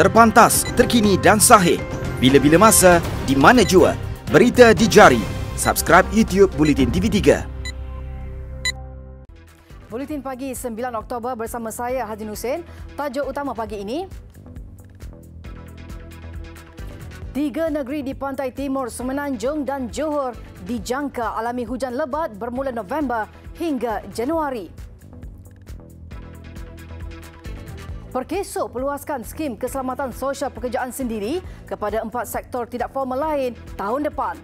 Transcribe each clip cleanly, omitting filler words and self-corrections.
Terpantas, terkini dan sahih. Bila-bila masa, di mana jua. Berita di jari. Subscribe YouTube Bulletin TV3. Buletin Pagi 9 Oktober bersama saya Haji Hussein. Tajuk utama pagi ini: 3 negeri di pantai timur Semenanjung dan Johor dijangka alami hujan lebat bermula November hingga Januari. Perkeso peluaskan skim keselamatan sosial pekerjaan sendiri kepada 4 sektor tidak formal lain tahun depan.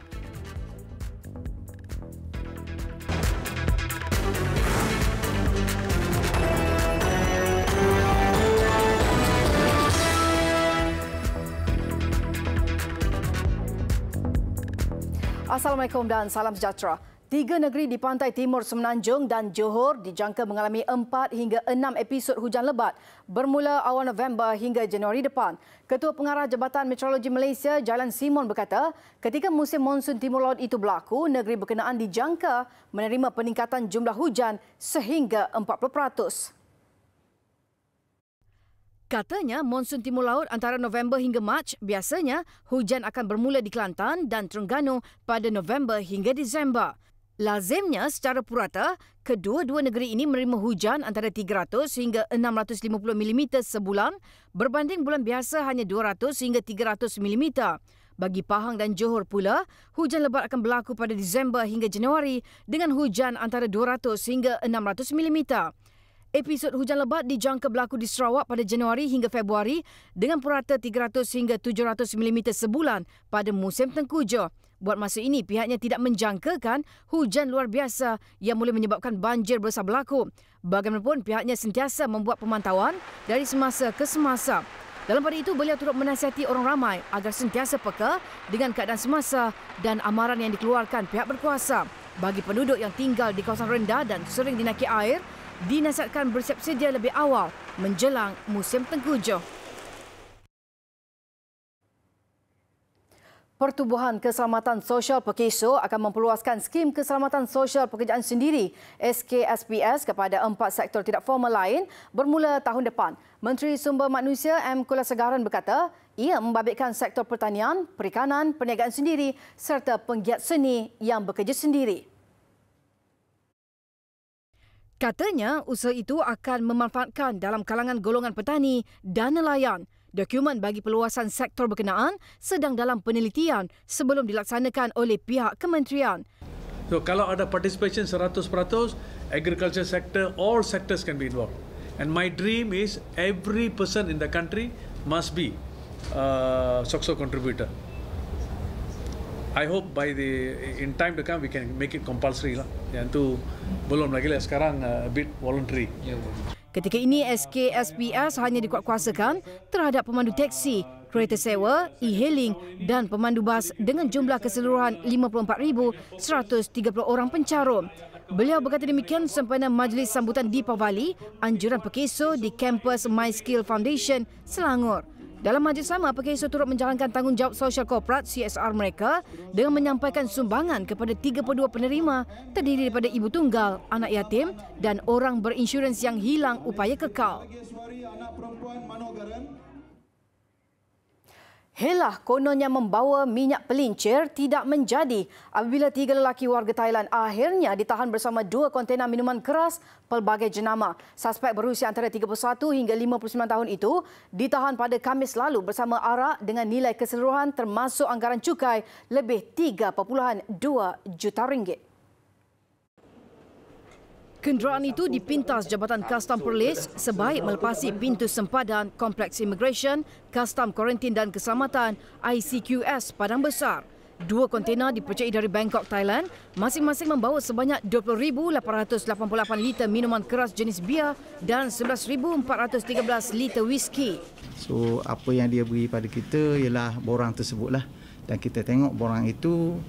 Assalamualaikum dan salam sejahtera. 3 negeri di pantai timur Semenanjung dan Johor dijangka mengalami 4 hingga 6 episod hujan lebat bermula awal November hingga Januari depan. Ketua Pengarah Jabatan Meteorologi Malaysia, Jailan Simon berkata, ketika musim monsun timur laut itu berlaku, negeri berkenaan dijangka menerima peningkatan jumlah hujan sehingga 40%. Katanya, monsun timur laut antara November hingga Mac biasanya hujan akan bermula di Kelantan dan Terengganu pada November hingga Disember. Lazimnya, secara purata, kedua-dua negeri ini menerima hujan antara 300 hingga 650 mm sebulan berbanding bulan biasa hanya 200 hingga 300 mm. Bagi Pahang dan Johor pula, hujan lebat akan berlaku pada Disember hingga Januari dengan hujan antara 200 hingga 600 mm. Episod hujan lebat dijangka berlaku di Sarawak pada Januari hingga Februari dengan purata 300 hingga 700 mm sebulan pada musim tengkujuh. Buat masa ini, pihaknya tidak menjangkakan hujan luar biasa yang boleh menyebabkan banjir besar berlaku. Bagaimanapun, pihaknya sentiasa membuat pemantauan dari semasa ke semasa. Dalam pada itu, beliau turut menasihati orang ramai agar sentiasa peka dengan keadaan semasa dan amaran yang dikeluarkan pihak berkuasa. Bagi penduduk yang tinggal di kawasan rendah dan sering dinaki air, dinasihatkan bersiap sedia lebih awal menjelang musim tengkujuh. Pertubuhan Keselamatan Sosial Perkeso akan memperluaskan skim keselamatan sosial pekerjaan sendiri SKSPS kepada 4 sektor tidak formal lain bermula tahun depan. Menteri Sumber Manusia M. Kulasegaran berkata, ia membabitkan sektor pertanian, perikanan, perniagaan sendiri serta penggiat seni yang bekerja sendiri. Katanya, usaha itu akan memanfaatkan dalam kalangan golongan petani dan nelayan. Dokumen bagi perluasan sektor berkenaan sedang dalam penelitian sebelum dilaksanakan oleh pihak kementerian. So, kalau ada participation 100%, agriculture sector, all sectors can be involved. And my dream is every person in the country must be a SOCSO contributor. I hope in time to come we can make it compulsory lah. Yang tu belum lagi lah, sekarang a bit voluntary. Ketika ini, SKSPS hanya dikuatkuasakan terhadap pemandu teksi, kereta sewa, e-hailing dan pemandu bas dengan jumlah keseluruhan 54,130 orang pencarum. Beliau berkata demikian sempena majlis sambutan Deepavali, anjuran Perkeso di kampus MySkill Foundation, Selangor. Dalam majlis sama, Perkeso turut menjalankan tanggungjawab sosial korporat CSR mereka dengan menyampaikan sumbangan kepada 32 penerima terdiri daripada ibu tunggal, anak yatim dan orang berinsurans yang hilang upaya kekal. Helah kononnya membawa minyak pelincir tidak menjadi apabila 3 lelaki warga Thailand akhirnya ditahan bersama 2 kontena minuman keras pelbagai jenama. Suspek berusia antara 31 hingga 59 tahun itu ditahan pada Khamis lalu bersama arak dengan nilai keseluruhan termasuk anggaran cukai lebih 3.2 juta ringgit. Kenderaan itu dipintas Jabatan Kastam Perlis sebaik melepasi pintu sempadan Kompleks Immigration, Kastam Kuarantin dan Keselamatan ICQS Padang Besar. 2 kontena dipercayai dari Bangkok, Thailand, masing-masing membawa sebanyak 20,888 liter minuman keras jenis bia dan 11,413 liter whisky. So, apa yang dia beri pada kita ialah borang tersebutlah, dan kita tengok borang itu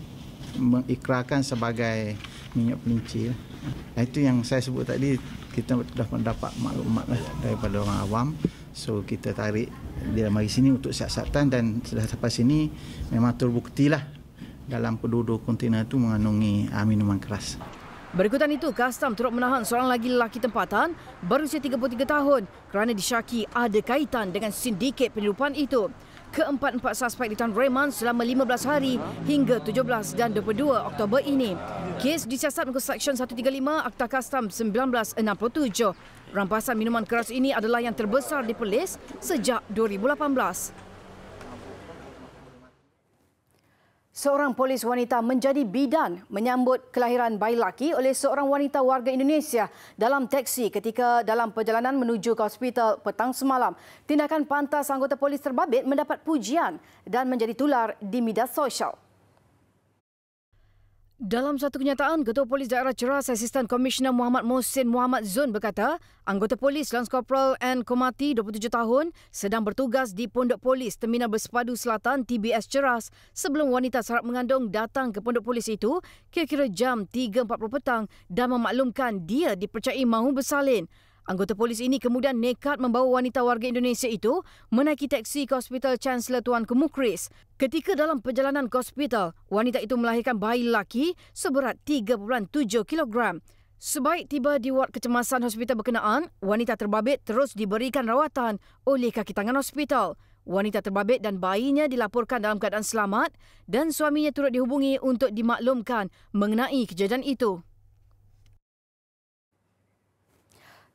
mengikrarkan sebagai minyak pelincir. Itu yang saya sebut tadi, kita dah mendapat maklumat daripada orang awam. So kita tarik dia mari sini untuk siasatan, dan sudah sampai sini memang terbuktilah dalam kedua-dua kontena itu mengandungi minuman keras. Berikutan itu, Kastam turut menahan seorang lagi lelaki tempatan berusia 33 tahun kerana disyaki ada kaitan dengan sindiket penirupan itu. Keempat-empat suspek ditahan reman selama 15 hari hingga 17 dan 22 Oktober ini. Kes disiasat mengikut Seksyen 135 Akta Kastam 1967. Rampasan minuman keras ini adalah yang terbesar di Perlis sejak 2018. Seorang polis wanita menjadi bidan menyambut kelahiran bayi lelaki oleh seorang wanita warga Indonesia dalam teksi ketika dalam perjalanan menuju ke hospital petang semalam. Tindakan pantas anggota polis terbabit mendapat pujian dan menjadi tular di media sosial. Dalam satu kenyataan, Ketua Polis Daerah Ceras Asisten Komisioner Muhammad Mohsin Muhammad Zun berkata, anggota polis Lance Corporal N. Komati, 27 tahun, sedang bertugas di Pondok Polis Terminal Bersepadu Selatan TBS Ceras sebelum wanita sarap mengandung datang ke pondok polis itu kira-kira jam 3.40 petang dan memaklumkan dia dipercayai mahu bersalin. Anggota polis ini kemudian nekat membawa wanita warga Indonesia itu menaiki teksi ke Hospital Chancellor Tuanku Mukris. Ketika dalam perjalanan ke hospital, wanita itu melahirkan bayi lelaki seberat 3.7 kg. Sebaik tiba di ward kecemasan hospital berkenaan, wanita terbabit terus diberikan rawatan oleh kaki tangan hospital. Wanita terbabit dan bayinya dilaporkan dalam keadaan selamat dan suaminya turut dihubungi untuk dimaklumkan mengenai kejadian itu.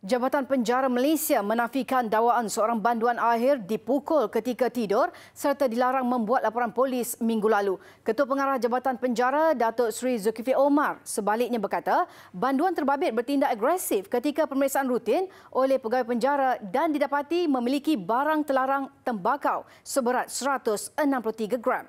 Jabatan Penjara Malaysia menafikan dakwaan seorang banduan akhir dipukul ketika tidur serta dilarang membuat laporan polis minggu lalu. Ketua Pengarah Jabatan Penjara, Datuk Seri Zulkifli Omar, sebaliknya berkata banduan terbabit bertindak agresif ketika pemeriksaan rutin oleh pegawai penjara dan didapati memiliki barang terlarang tembakau seberat 163 gram.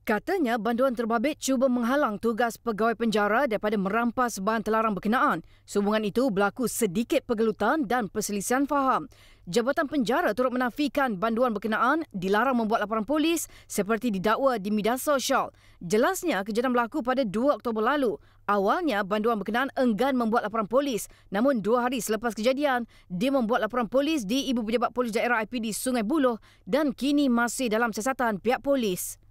Katanya banduan terbabit cuba menghalang tugas pegawai penjara daripada merampas bahan terlarang berkenaan. Sehubungan itu berlaku sedikit pergelutan dan perselisihan faham. Jabatan Penjara turut menafikan banduan berkenaan dilarang membuat laporan polis seperti didakwa di media sosial. Jelasnya kejadian berlaku pada 2 Oktober lalu. Awalnya banduan berkenaan enggan membuat laporan polis. Namun 2 hari selepas kejadian, dia membuat laporan polis di Ibu Pejabat Polis Daerah IPD Sungai Buloh dan kini masih dalam siasatan pihak polis.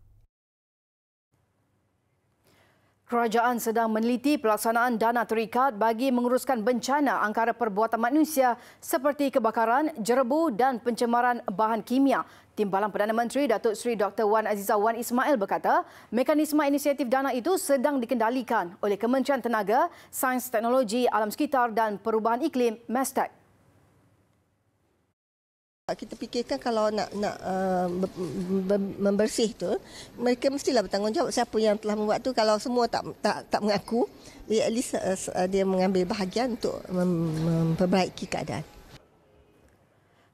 Kerajaan sedang meneliti pelaksanaan dana terikat bagi menguruskan bencana angkara perbuatan manusia seperti kebakaran, jerebu dan pencemaran bahan kimia. Timbalan Perdana Menteri Datuk Seri Dr. Wan Azizah Wan Ismail berkata, mekanisme inisiatif dana itu sedang dikendalikan oleh Kementerian Tenaga, Sains Teknologi Alam Sekitar dan Perubahan Iklim (MESTEC). Kita fikirkan kalau nak membersih tu, mereka mestilah bertanggungjawab siapa yang telah membuat tu. Kalau semua tak mengaku, at least dia mengambil bahagian untuk memperbaiki keadaan.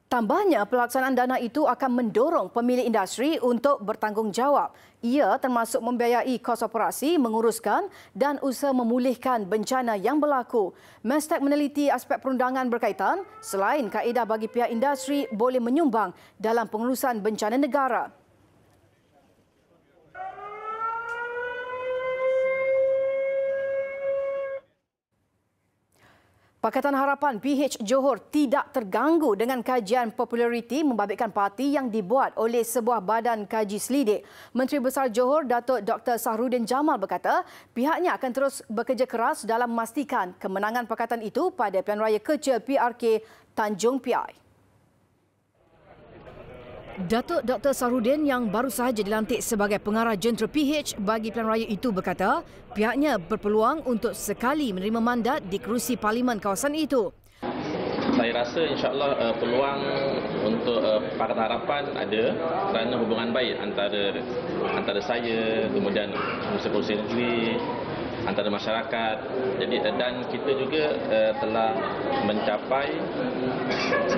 Tambahnya, pelaksanaan dana itu akan mendorong pemilik industri untuk bertanggungjawab. Ia termasuk membiayai kos operasi, menguruskan dan usaha memulihkan bencana yang berlaku. MESTEC meneliti aspek perundangan berkaitan selain kaedah bagi pihak industri boleh menyumbang dalam pengurusan bencana negara. Pakatan Harapan PH Johor tidak terganggu dengan kajian populariti membabitkan parti yang dibuat oleh sebuah badan kaji selidik. Menteri Besar Johor, Datuk Dr. Sahrudin Jamal berkata pihaknya akan terus bekerja keras dalam memastikan kemenangan pakatan itu pada Pilihan Raya Kecil PRK Tanjung Piai. Datuk Dr. Sahrudin yang baru sahaja dilantik sebagai pengarah jentera PH bagi pilihan raya itu berkata pihaknya berpeluang untuk sekali menerima mandat di kerusi parlimen kawasan itu. Saya rasa insya-Allah peluang untuk Pakatan Harapan ada kerana hubungan baik antara saya, kemudian Pengurusi Negeri, antara masyarakat. Jadi dan kita juga telah mencapai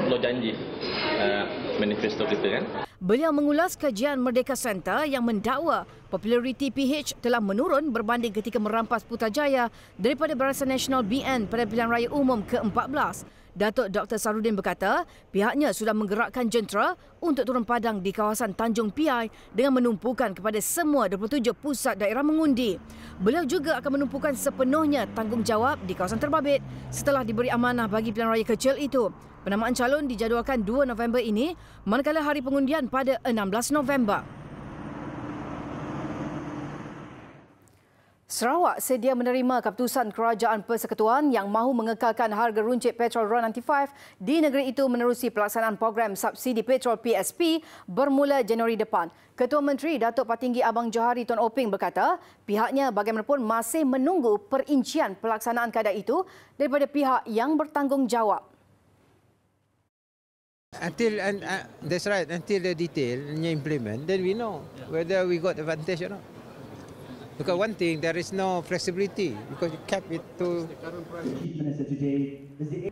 10 janji manifesto kita kan. Beliau mengulas kajian Merdeka Center yang mendakwa populariti PH telah menurun berbanding ketika merampas Putrajaya daripada Barisan Nasional BN pada pilihan raya umum ke-14. Datuk Dr. Sahrudin berkata pihaknya sudah menggerakkan jentera untuk turun padang di kawasan Tanjung Piai dengan menumpukan kepada semua 27 pusat daerah mengundi. Beliau juga akan menumpukan sepenuhnya tanggungjawab di kawasan terbabit setelah diberi amanah bagi pilihan raya kecil itu. Penamaan calon dijadualkan 2 November ini, manakala hari pengundian pada 16 November. Sarawak sedia menerima keputusan Kerajaan Persekutuan yang mahu mengekalkan harga runcit petrol RON95 di negeri itu menerusi pelaksanaan program subsidi petrol PSP bermula Januari depan. Ketua Menteri Datuk Patinggi Abang Johari Tun Oping berkata, pihaknya bagaimanapun masih menunggu perincian pelaksanaan kadar itu daripada pihak yang bertanggungjawab. That's right. Until the detail implement, then we know whether we got advantage or not. Because one thing, there is no flexibility because you cap it to.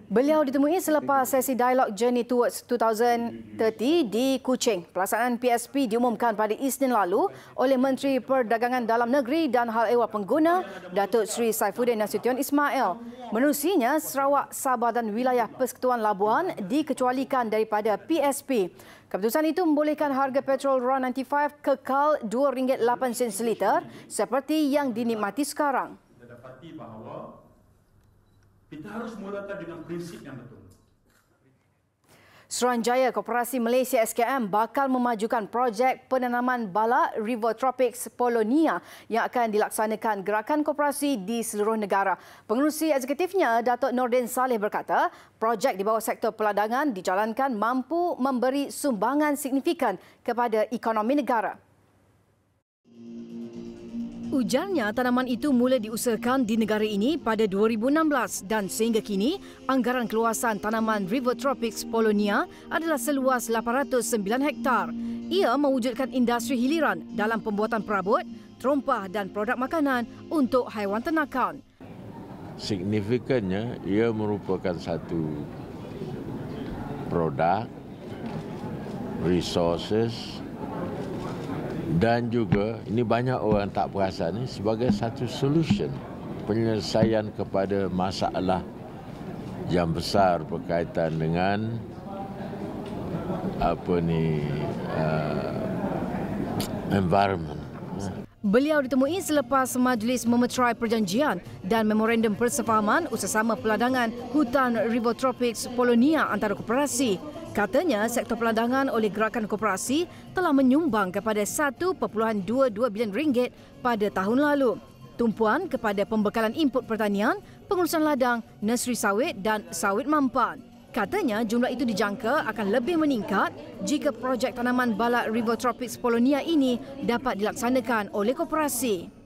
Beliau ditemui selepas sesi dialog Journey Towards 2030 di Kuching. Pelaksanaan PSP diumumkan pada Isnin lalu oleh Menteri Perdagangan Dalam Negeri dan Hal Ehwal Pengguna, Datuk Seri Saifuddin Nasution Ismail. Menerusinya, Sarawak, Sabah dan wilayah Persekutuan Labuan dikecualikan daripada PSP. Keputusan itu membolehkan harga petrol RON95 kekal RM2.08 seliter seperti yang dinikmati sekarang. Kita dapati bahawa kita harus mulakan dengan prinsip yang betul. Suruhanjaya Koperasi Malaysia SKM bakal memajukan projek penanaman bala River Tropics Polonia yang akan dilaksanakan gerakan koperasi di seluruh negara. Pengerusi eksekutifnya, Datuk Nordin Saleh berkata, projek di bawah sektor peladangan dijalankan mampu memberi sumbangan signifikan kepada ekonomi negara. Ujarnya, tanaman itu mula diusahakan di negara ini pada 2016 dan sehingga kini anggaran keluasan tanaman River Tropics Polonia adalah seluas 809 hektar. Ia mewujudkan industri hiliran dalam pembuatan perabot, terompah dan produk makanan untuk haiwan ternakan. Signifikannya, ia merupakan satu produk, resources, dan juga ini banyak orang tak perasan ini sebagai satu solution penyelesaian kepada masalah yang besar berkaitan dengan environment. Beliau ditemui selepas majlis memeterai perjanjian dan memorandum persefahaman usaha peladangan hutan River Tropics Polonia antara koperasi. Katanya, sektor peladangan oleh gerakan koperasi telah menyumbang kepada RM1.22 bilion pada tahun lalu. Tumpuan kepada pembekalan input pertanian, pengurusan ladang, nursery sawit dan sawit mampan. Katanya, jumlah itu dijangka akan lebih meningkat jika projek tanaman balak River Tropics Polonia ini dapat dilaksanakan oleh koperasi.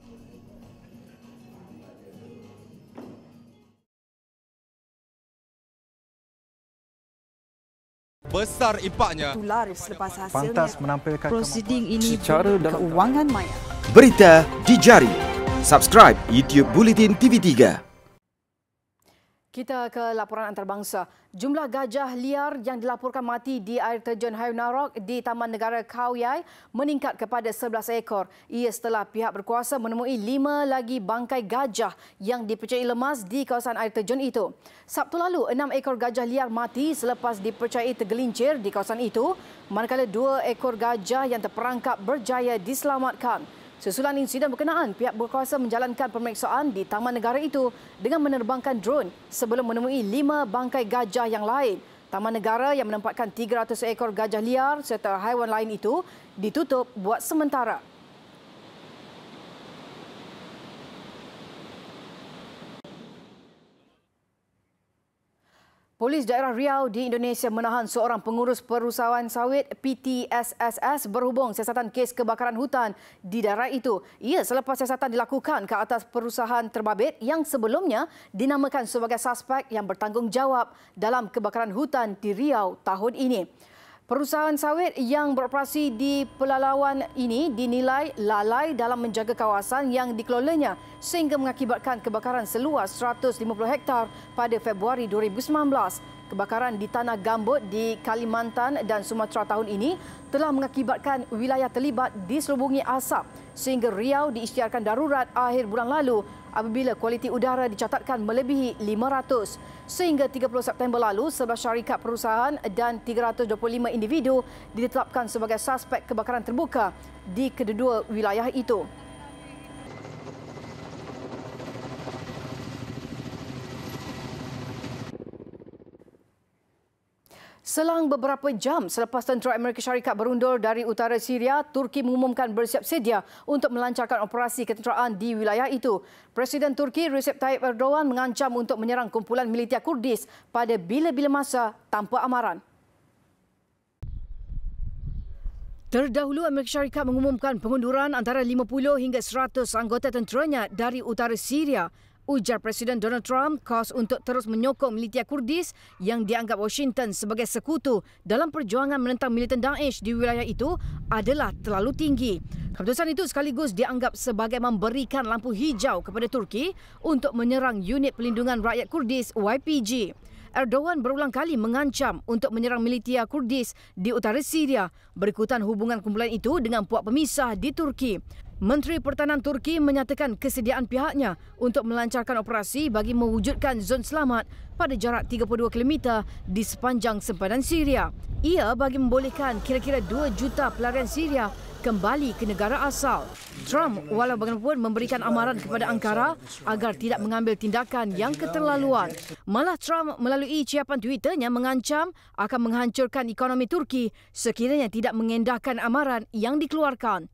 Besar impaknya. Laris selepas hasilnya. Pantas menampilkan prosiding ini secara dalam keuangan maya. Berita di jari. Subscribe YouTube Bulletin TV3. Kita ke laporan antarabangsa. Jumlah gajah liar yang dilaporkan mati di air terjun Hayam Narok di Taman Negara Khao Yai meningkat kepada 11 ekor. Ia setelah pihak berkuasa menemui 5 lagi bangkai gajah yang dipercayai lemas di kawasan air terjun itu. Sabtu lalu, 6 ekor gajah liar mati selepas dipercayai tergelincir di kawasan itu, manakala 2 ekor gajah yang terperangkap berjaya diselamatkan. Susulan insiden berkenaan, pihak berkuasa menjalankan pemeriksaan di taman negara itu dengan menerbangkan drone sebelum menemui 5 bangkai gajah yang lain. Taman negara yang menempatkan 300 ekor gajah liar serta haiwan lain itu ditutup buat sementara. Polis daerah Riau di Indonesia menahan seorang pengurus perusahaan sawit PTSSS berhubung siasatan kes kebakaran hutan di daerah itu. Ia selepas siasatan dilakukan ke atas perusahaan terbabit yang sebelumnya dinamakan sebagai suspek yang bertanggungjawab dalam kebakaran hutan di Riau tahun ini. Perusahaan sawit yang beroperasi di Pelalawan ini dinilai lalai dalam menjaga kawasan yang dikelolanya sehingga mengakibatkan kebakaran seluas 150 hektar pada Februari 2019. Kebakaran di tanah gambut di Kalimantan dan Sumatera tahun ini telah mengakibatkan wilayah terlibat diselubungi asap sehingga Riau diisytiharkan darurat akhir bulan lalu apabila kualiti udara dicatatkan melebihi 500. Sehingga 30 September lalu, 11 syarikat perusahaan dan 325 individu ditetapkan sebagai suspek kebakaran terbuka di kedua wilayah itu. Selang beberapa jam selepas tentera Amerika Syarikat berundur dari utara Syria, Turki mengumumkan bersiap sedia untuk melancarkan operasi ketenteraan di wilayah itu. Presiden Turki Recep Tayyip Erdogan mengancam untuk menyerang kumpulan militer Kurdis pada bila-bila masa tanpa amaran. Terdahulu, Amerika Syarikat mengumumkan pengunduran antara 50 hingga 100 anggota tenteranya dari utara Syria. Ujar Presiden Donald Trump, kos untuk terus menyokong militer Kurdis yang dianggap Washington sebagai sekutu dalam perjuangan menentang militan Daesh di wilayah itu adalah terlalu tinggi. Keputusan itu sekaligus dianggap sebagai memberikan lampu hijau kepada Turki untuk menyerang unit pelindungan rakyat Kurdis YPG. Erdogan berulang kali mengancam untuk menyerang militer Kurdis di utara Syria berikutan hubungan kumpulan itu dengan puak pemisah di Turki. Menteri Pertahanan Turki menyatakan kesediaan pihaknya untuk melancarkan operasi bagi mewujudkan zon selamat pada jarak 32 km di sepanjang sempadan Syria. Ia bagi membolehkan kira-kira 2 juta pelarian Syria kembali ke negara asal. Trump walau bagaimanapun memberikan amaran kepada Ankara agar tidak mengambil tindakan yang keterlaluan. Malah Trump melalui ciapan Twitternya mengancam akan menghancurkan ekonomi Turki sekiranya tidak mengendahkan amaran yang dikeluarkan.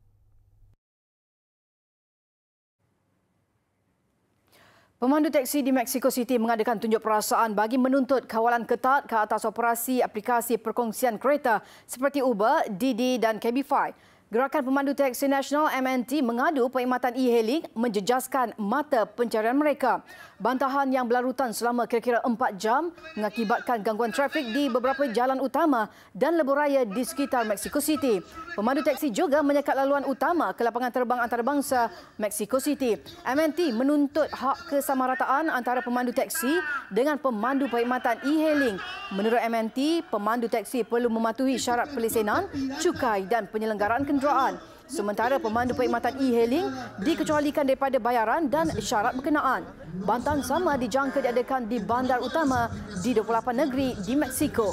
Pemandu teksi di Mexico City mengadakan tunjuk perasaan bagi menuntut kawalan ketat ke atas operasi aplikasi perkongsian kereta seperti Uber, Didi dan Cabify. Gerakan Pemandu Teksi Nasional MNT mengadu perkhidmatan e-hailing menjejaskan mata pencarian mereka. Bantahan yang berlarutan selama kira-kira 4 jam mengakibatkan gangguan trafik di beberapa jalan utama dan lebuh raya di sekitar Mexico City. Pemandu teksi juga menyekat laluan utama ke lapangan terbang antarabangsa Mexico City. MNT menuntut hak kesamarataan antara pemandu teksi dengan pemandu perkhidmatan e-hailing. Menurut MNT, pemandu teksi perlu mematuhi syarat pelesenan, cukai dan penyelenggaraan kenderaan. Sementara pemandu perkhidmatan e-hailing dikecualikan daripada bayaran dan syarat berkenaan. Bantahan sama dijangka diadakan di bandar utama di 28 negeri di Mexico.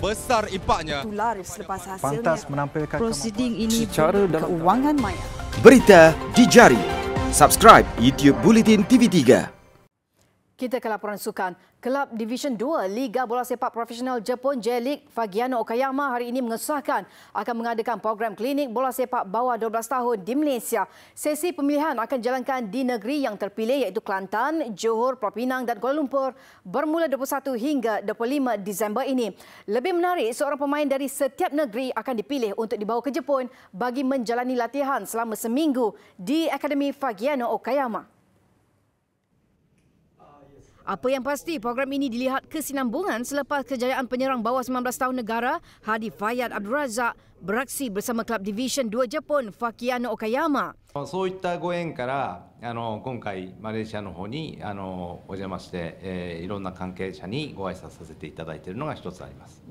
Besar impaknya. Selepas hasilnya, Pantas menampilkan prosiding ini secara dalam keuangan maya. Berita di jari. Subscribe YouTube Bulletin TV3. Kita ke laporan sukan. Kelab Division 2 Liga Bola Sepak Profesional Jepun J-League Fagiano Okayama hari ini mengesahkan akan mengadakan program klinik bola sepak bawah 12 tahun di Malaysia. Sesi pemilihan akan dijalankan di negeri yang terpilih iaitu Kelantan, Johor, Pulau Pinang dan Kuala Lumpur bermula 21 hingga 25 Disember ini. Lebih menarik, seorang pemain dari setiap negeri akan dipilih untuk dibawa ke Jepun bagi menjalani latihan selama seminggu di Akademi Fagiano Okayama. Apa yang pasti, program ini dilihat kesinambungan selepas kejayaan penyerang bawah 19 tahun negara Hadi Fayad Abdul Razak beraksi bersama klub Division 2 Jepun Fagiano Okayama. そういったご縁から今回マレーシアの方にお邪魔して、いろんな関係者にご挨拶させていただいているのが一つあります。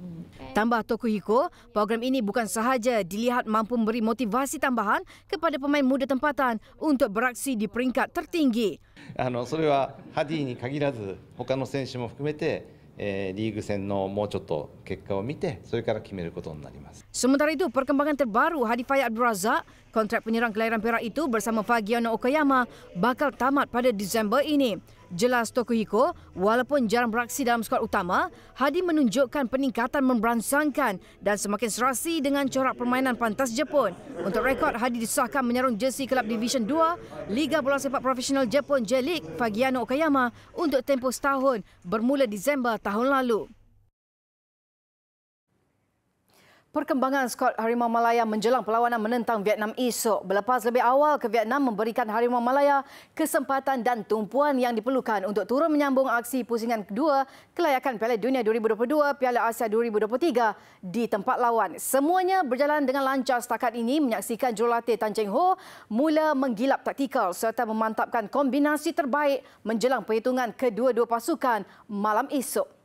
Tambah Tokuhiko, program ini bukan sahaja dilihat mampu memberi motivasi tambahan kepada pemain muda tempatan untuk beraksi di peringkat tertinggi. それはハディに限らず他の選手も含めて、リーグ戦のもうちょっと結果を見てそれから決めることになります。 Sementara itu, perkembangan terbaru Hadi Fayad Abdul Razak, kontrak penyerang kelahiran Perak itu bersama Fagiano Okayama bakal tamat pada Disember ini. Jelas Tokuhiko, walaupun jarang beraksi dalam skuad utama, Hadi menunjukkan peningkatan memberansangkan dan semakin serasi dengan corak permainan pantas Jepun. Untuk rekod, Hadi disahkan menyarung jersey kelab Division 2 Liga Bola Sepak Profesional Jepun J-League Fagiano Okayama untuk tempoh setahun bermula Disember tahun lalu. Perkembangan skuad Harimau Malaya menjelang perlawanan menentang Vietnam esok. Berlepas lebih awal ke Vietnam memberikan Harimau Malaya kesempatan dan tumpuan yang diperlukan untuk turun menyambung aksi pusingan kedua kelayakan Piala Dunia 2022, Piala Asia 2023 di tempat lawan. Semuanya berjalan dengan lancar setakat ini, menyaksikan jurulatih Tan Cheng Ho mula menggilap taktikal serta memantapkan kombinasi terbaik menjelang perhitungan kedua-dua pasukan malam esok.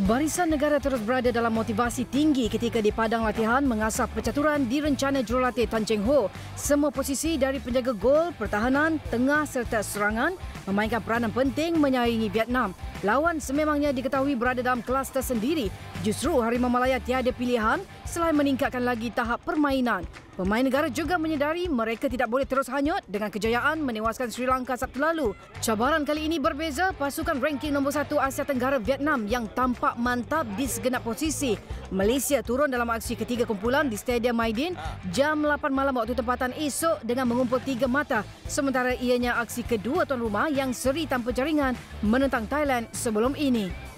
Barisan negara terus berada dalam motivasi tinggi ketika di padang latihan mengasah percaturan di rencana jurulatih Tan Cheng Ho. Semua posisi dari penjaga gol, pertahanan, tengah serta serangan memainkan peranan penting menyaingi Vietnam. Lawan sememangnya diketahui berada dalam kelas tersendiri. Justru Harimau Malaya tiada pilihan selain meningkatkan lagi tahap permainan. Pemain negara juga menyedari mereka tidak boleh terus hanyut dengan kejayaan menewaskan Sri Lanka Sabtu lalu. Cabaran kali ini berbeza, pasukan ranking nombor 1 Asia Tenggara Vietnam yang tampak mantap di segenap posisi. Malaysia turun dalam aksi ketiga kumpulan di Stadium Maidin jam 8 malam waktu tempatan esok dengan mengumpul 3 mata. Sementara ianya aksi kedua tuan rumah yang seri tanpa jaringan menentang Thailand sebelum ini.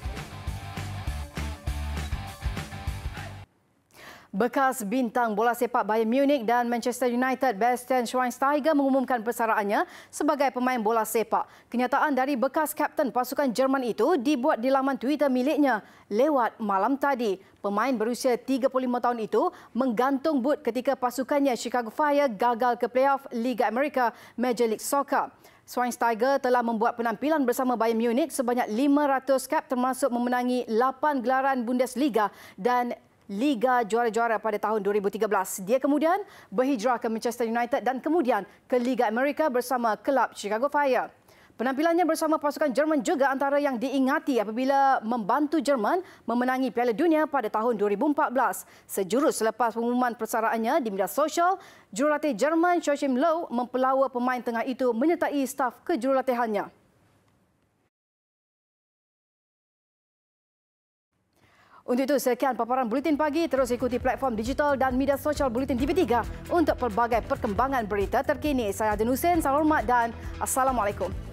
Bekas bintang bola sepak Bayern Munich dan Manchester United Bastian Schweinsteiger mengumumkan persaraannya sebagai pemain bola sepak. Kenyataan dari bekas kapten pasukan Jerman itu dibuat di laman Twitter miliknya lewat malam tadi. Pemain berusia 35 tahun itu menggantung boot ketika pasukannya Chicago Fire gagal ke playoff Liga Amerika Major League Soccer. Schweinsteiger telah membuat penampilan bersama Bayern Munich sebanyak 500 kap termasuk memenangi 8 gelaran Bundesliga dan Liga Juara-Juara pada tahun 2013. Dia kemudian berhijrah ke Manchester United dan kemudian ke Liga Amerika bersama kelab Chicago Fire. Penampilannya bersama pasukan Jerman juga antara yang diingati apabila membantu Jerman memenangi Piala Dunia pada tahun 2014. Sejurus selepas pengumuman persaraannya di media sosial, jurulatih Jerman Joachim Löw mempelawa pemain tengah itu menyertai staf kejurulatihannya. Untuk itu, sekian paparan Buletin Pagi. Terus ikuti platform digital dan media sosial Buletin TV3 untuk pelbagai perkembangan berita terkini. Saya Adin Hussein, salam hormat dan Assalamualaikum.